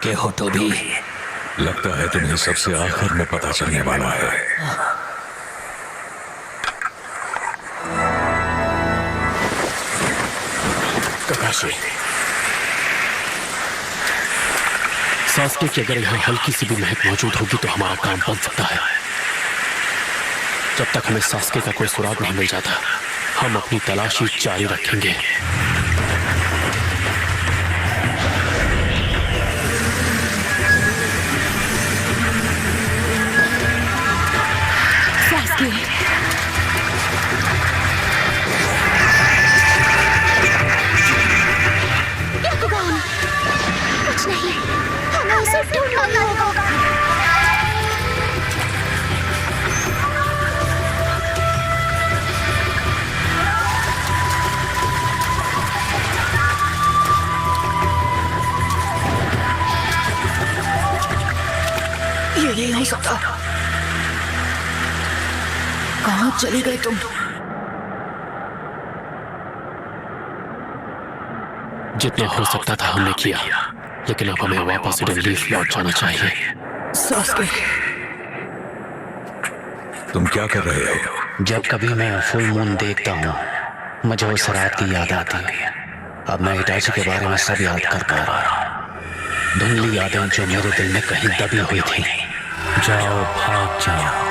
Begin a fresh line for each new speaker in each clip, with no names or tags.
चुके हो तो भी।
लगता है तुम्हें सबसे आखिर में पता चलने वाला है।
काकाशी, सास्के की अगर यहाँ हल्की सी भी महक मौजूद होगी तो हमारा काम बन सकता है। जब तक हमें सास्के का कोई सुराग नहीं मिल जाता, हम अपनी तलाशी जारी रखेंगे।
कुछ नहीं, हमें उसे ढूंढना होगा।
ये नहीं हो सकता। कहाँ चली गई तुम?
जितना हो सकता था हमने किया, लेकिन अब हमें वापस इडन लीफ लौट जाना चाहिए।
सास्के,
तुम क्या कर रहे हो?
जब कभी मैं फुल मून देखता हूँ, मुझे उस रात की याद आती है। अब मैं इटाची के बारे में सब याद कर पा रहा हूँ। धुंधली यादें जो मेरे दिल में कहीं दबी हुई थी।
जाओ, भाग जाओ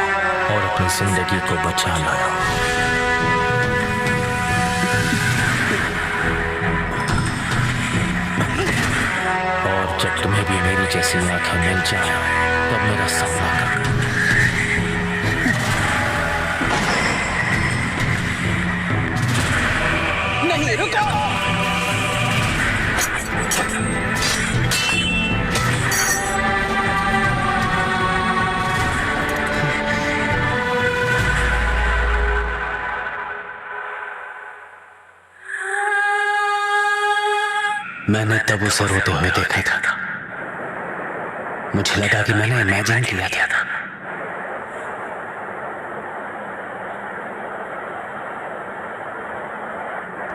और अपनी जिंदगी को बचा लाओ। और जब तुम्हें भी मेरी जैसी आंखें मिल जाए, तब मेरा सामना करना।
नहीं, रुको!
मैंने तब उसे रोते हुए देखा था। मुझे लगा कि मैंने इमेजिन किया था।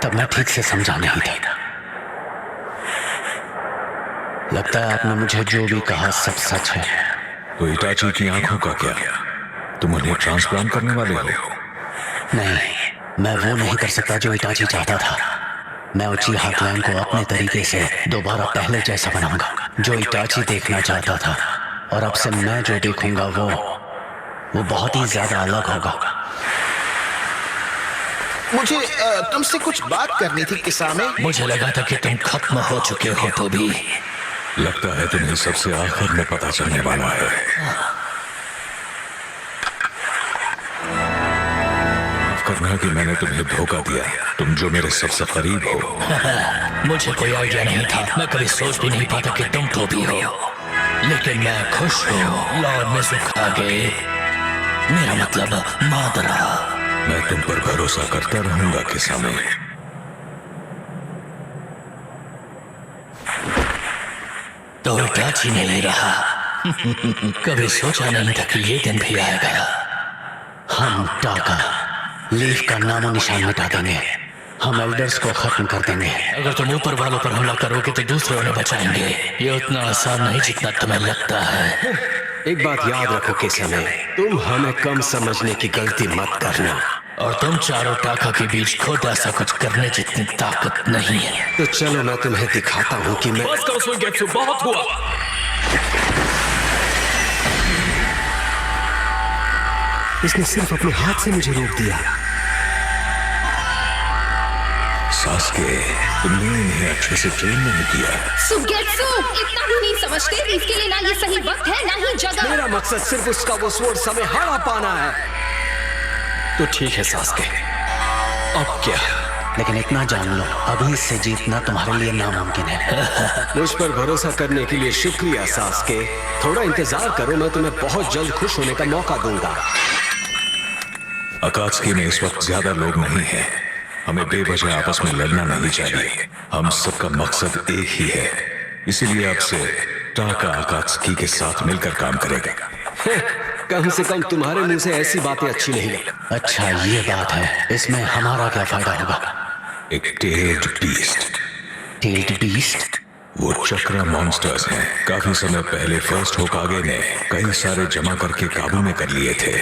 तब मैं ठीक से समझा नहीं था। लगता है आपने मुझे जो भी कहा सब सच है।
तो इटाची की आंखों का क्या? तुम उन्हें ट्रांसप्लांट करने वाले हो?
नहीं, मैं वो नहीं कर सकता जो इटाची चाहता था। मैं उचिहा क्लैन को अपने तरीके से दोबारा पहले जैसा बनाऊंगा, जो इटाची देखना चाहता था। और अब से मैं जो देखूंगा वो बहुत ही ज्यादा अलग होगा।
मुझे तुमसे कुछ बात करनी थी किसामे।
मुझे लगा था कि तुम खत्म हो चुके हो तो भी।
लगता है तुम्हें सबसे आखिर में पता चलने वाला है। माफ करना कि मैंने तुम्हें धोखा दिया। तुम जो मेरे सबसे करीब हो।
मुझे कोई आइडिया नहीं था। मैं कभी सोच भी नहीं पाता कि तुम तो भी हो। लेकिन मैं खुश हूँ लॉर्ड मिज़ुकागे, मेरा मतलब मादरा।
मैं तुम पर भरोसा करता रहूंगा किसामे।
तो इटाची ने ले रहा। कभी सोचा नहीं था कि ये दिन भी आएगा।
हम टाका लीफ का नामो निशान मिटा देंगे। हम एल्डर्स को खत्म कर देंगे।
अगर तुम ऊपर वालों पर हमला करोगे तो दूसरे उन्हें बचाएंगे। ये उतना आसान नहीं जितना तुम्हें लगता है।
एक बात याद रखो किसामे, तुम हमें कम समझने की गलती मत करना।
और तुम चारों टाका के बीच खुद ऐसा कुछ करने जितनी ताकत नहीं है।
तो चलो मैं तुम्हें दिखाता हूँ कि मैं।
बस करो सुइगेत्सु, बहुत हुआ।
इसने सिर्फ अपने हाथ से मुझे रोक दिया।
सास्के, तुमने इन्हें अच्छे से ट्रेन नहीं किया।
सुगेत्सु, इतना भी नहीं समझते। इसके लिए ना ये सही वक्त है ना ही जगह।
मेरा मकसद सिर्फ उसका वो स्वord समय हरा पाना है। तो ठीक है सास्के, अब क्या?
लेकिन इतना जान लो, अभी इससे जीतना तुम्हारे लिए नामुमकिन है।
मुझ पर भरोसा करने के लिए शुक्रिया सास्के। थोड़ा इंतजार करो, मैं तुम्हें बहुत जल्द खुश होने का मौका दूंगा।
अकात्सुकी में इस वक्त ज्यादा लोग नहीं हैं। हमें बेवजह आपस में लड़ना नहीं चाहिए। हम सबका मकसद एक ही है। इसीलिए अब से टाका अकात्सुकी के साथ मिलकर काम करेगा।
कम से कम तुम्हारे मुंह से ऐसी बातें अच्छी नहीं लगती।
अच्छा ये बात है, इसमें हमारा क्या फायदा होगा?
एक टेल्ड बीस्ट।
Tailed beast?
वो चक्रा मॉन्स्टर्स हैं। काफी समय पहले फर्स्ट होकागे ने कई सारे जमा करके काबू में कर लिए थे।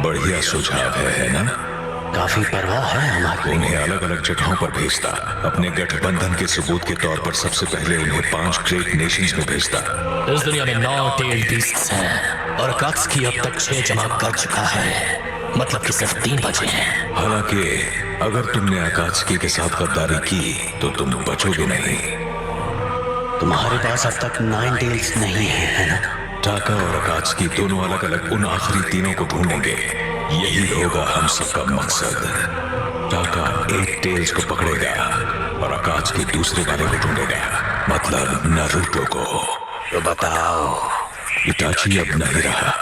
बढ़िया सुझाव है ना?
काफी परवाह है हमारी।
उन्हें अलग अलग जगहों पर भेजता, अपने गठबंधन के सबूत के तौर पर सबसे पहले उन्हें 5 ग्रेट नेशंस में भेजता।
इस दुनिया में 9 टेल बीस्ट्स हैं और अकात्सुकी अब तक 6 जमा कर चुका है। मतलब कि सिर्फ 3 बचे हैं।
हालांकि अगर तुमने अकात्सुकी के साथ गद्दारी की तो तुम बचोगे नहीं।
तुम्हारे पास अब तक 9 टेल्स नहीं है ना?
टाका और अकात्सुकी दोनों अलग अलग उन आखिरी तीनों को ढूंढेंगे। यही होगा हम सबका मकसद। टाका 8 टेल्स को पकड़ेगा और अकात्सुकी दूसरे वाले को ढूंढेगा, मतलब नारुतो को।
तो बताओ।
इटाची अब नहीं रहा,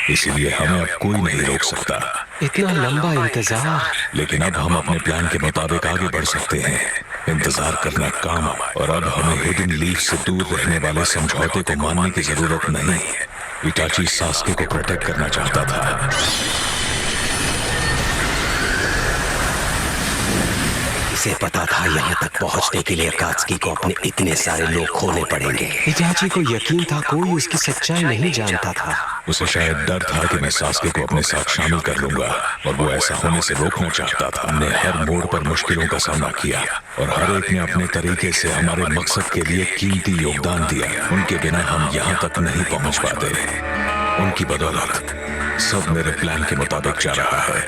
इसीलिए हमें अब कोई नहीं रोक सकता।
इतना लंबा इंतजार।
लेकिन अब हम अपने प्लान के मुताबिक आगे बढ़ सकते हैं। इंतजार करना काम, और अब हमें हिडन लीफ से दूर रहने वाले समझौते को मानने की जरूरत नहीं। इटाची सास्के को प्रोटेक्ट करना चाहता था।
इसे पता था यहाँ तक पहुँचने के लिए अकात्सुकी को अपने इतने सारे लोग खोने पड़ेंगे।
इटाची को यकीन था कोई उसकी सच्चाई नहीं जानता था।
उसे शायद डर था कि मैं सास्के को अपने साथ शामिल कर लूंगा, और वो ऐसा होने से रोकना चाहता था। हमने हर मोड़ पर मुश्किलों का सामना किया और हर एक ने अपने तरीके से हमारे मकसद के लिए कीमती योगदान दिया। उनके बिना हम यहाँ तक नहीं पहुँच पाते। उनकी बदौलत सब मेरे प्लान के मुताबिक जा रहा है।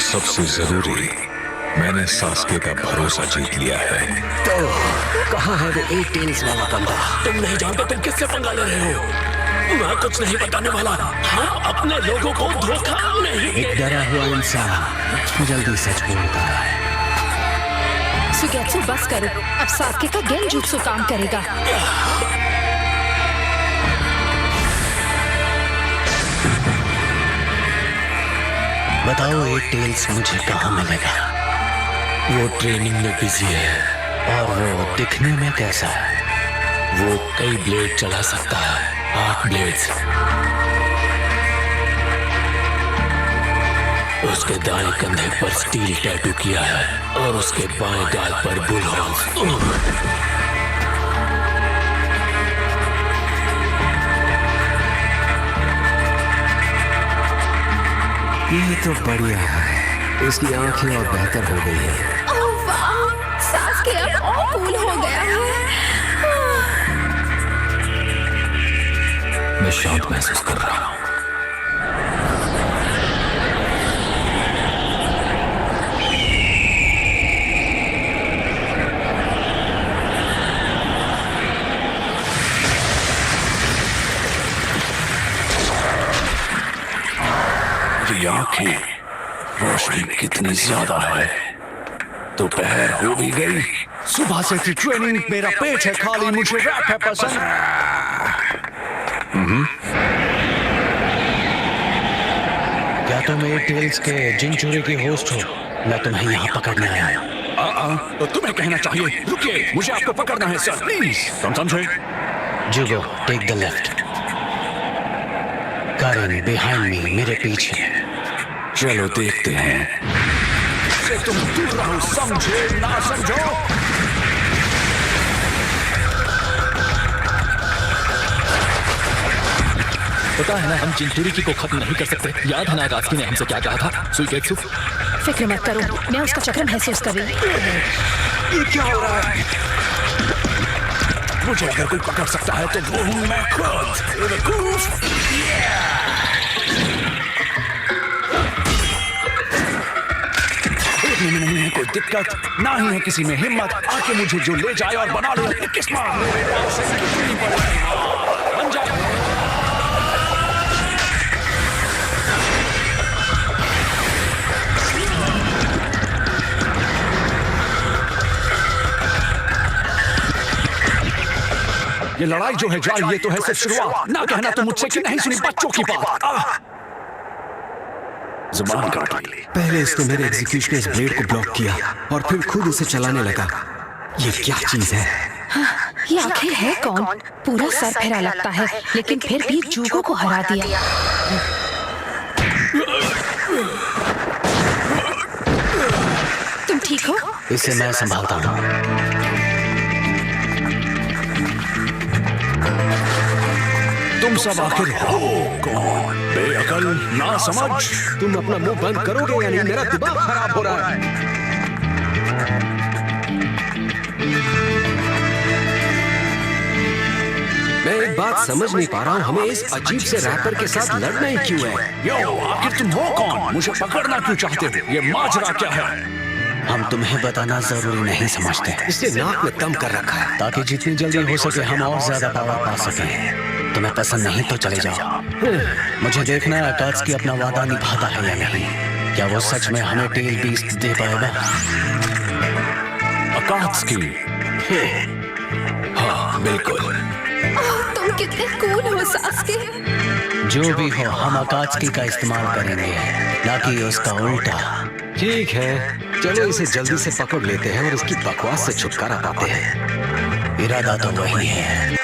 सबसे जरूरी, मैंने सास्के का भरोसा जीत लिया है।
तो कहाँ है वो 8 टेल्स वाला बंदा?
तुम नहीं जानते तुम किससे पंगा ले रहे हो। मैं कुछ नहीं बताने वाला। हम अपने लोगों को धोखा नहीं।
एक डरा हुआ इंसान जल्दी सच बोलता है।
सुगेत्सु बस करो, अब सास्के का गेंजुत्सु काम करेगा।
बताओ 8 टेल्स मुझे कहाँ मिलेगा?
वो ट्रेनिंग में बिजी है।
और वो दिखने में कैसा है?
वो कई ब्लेड चला सकता है, 8 ब्लेड्स। उसके दाएं कंधे पर स्टील टैटू किया है और उसके बाएं गाल पर बुल हॉर्न्स।
ये तो बढ़िया है। उसकी आंखें और बेहतर हो गई है।
ओह वाह, सास्के अब और कूल हो गया है।
मैं शांत महसूस कर रहा हूं।
आंखें, रोशनी कितनी ज्यादा है। दोपहर हो भी गई।
सुबह से थी ट्रेनिंग, मेरा पेट है खाली, मुझे रैप है पसंद।
क्या तुम 8 टेल्स के जिनचूरी की होस्ट हो? मैं तुम्हें यहाँ पकड़ने आया हूँ।
तो तुम्हें कहना चाहिए, रुकिए, मुझे आपको पकड़ना है सर, प्लीज। तुम समझे?
जुगो, take the left. Karen behind me, मेरे पीछे।
चलो देखते हैं।
से तुम दूर रहो, समझे ना समझो।
पता है ना, हम जिनचूरी को खत्म नहीं कर सकते। याद है ना अकात्सुकी ने हमसे क्या कहा था? सुगेत्सु,
फिक्र मत करो, मैं उसका चक्र महसूस कर रही हूँ।
ये क्या हो रहा है?
मुझे अगर कोई पकड़ सकता है तो वो हूं मैं खुद। देखने में नहीं है कोई दिक्कत, ना ही है किसी में हिम्मत। आके मुझे जो ले जाए और बना ले अपनी किस्मत। मेरे पास से कितनी बड़ी बन जाए। ये लड़ाई जो है जारी, ये तो है सिर्फ शुरुआत। ना कहना तो मुझसे कि नहीं सुनी बच्चों की बात। जुबान काट ली।
पहले इसने मेरे एग्जीक्यूशन के इस ब्लेड को ब्लॉक किया और फिर खुद इसे चलाने लगा। ये क्या चीज है?
ये आखिर है कौन? पूरा सर फेरा लगता है, लेकिन फिर भी जुगो को हरा दिया। ठीक हो?
इसे मैं संभालता हूँ।
तुम सब आखिर हो कौन? बेअकल, ना समझ।
तुम अपना मुंह बंद करोगे या नहीं? मेरा दिमाग खराब हो रहा है। मैं एक बात समझ नहीं पा रहा हूँ, हमें इस अजीब से रैपर के साथ लड़ना ही क्यों है?
यो, आखिर तुम हो कौन? मुझे पकड़ना क्यों चाहते हो? ये माजरा क्या है?
हम तुम्हें बताना जरूरी नहीं समझते,
इसने नाक में दम कर रखा है।
ताकि जितनी जल्दी हो सके हम और ज्यादा पावर पा सकें। तुम्हें पसंद नहीं तो चले जाओ। मुझे देखना है आकाश अपना वादा निभाता है या नहीं। क्या वो सच में हमें टेल बीस्ट दे पाएगा?
अकात्सुकी।
हाँ बिल्कुल।
तुम कितने कूल हो सास्के।
जो भी हो, हम अकात्सुकी का इस्तेमाल करेंगे, ना कि उसका उल्टा।
ठीक है, चलो इसे जल्दी से पकड़ लेते हैं और इसकी बकवास से छुटकारा पाते हैं।
इरादा तो वही है।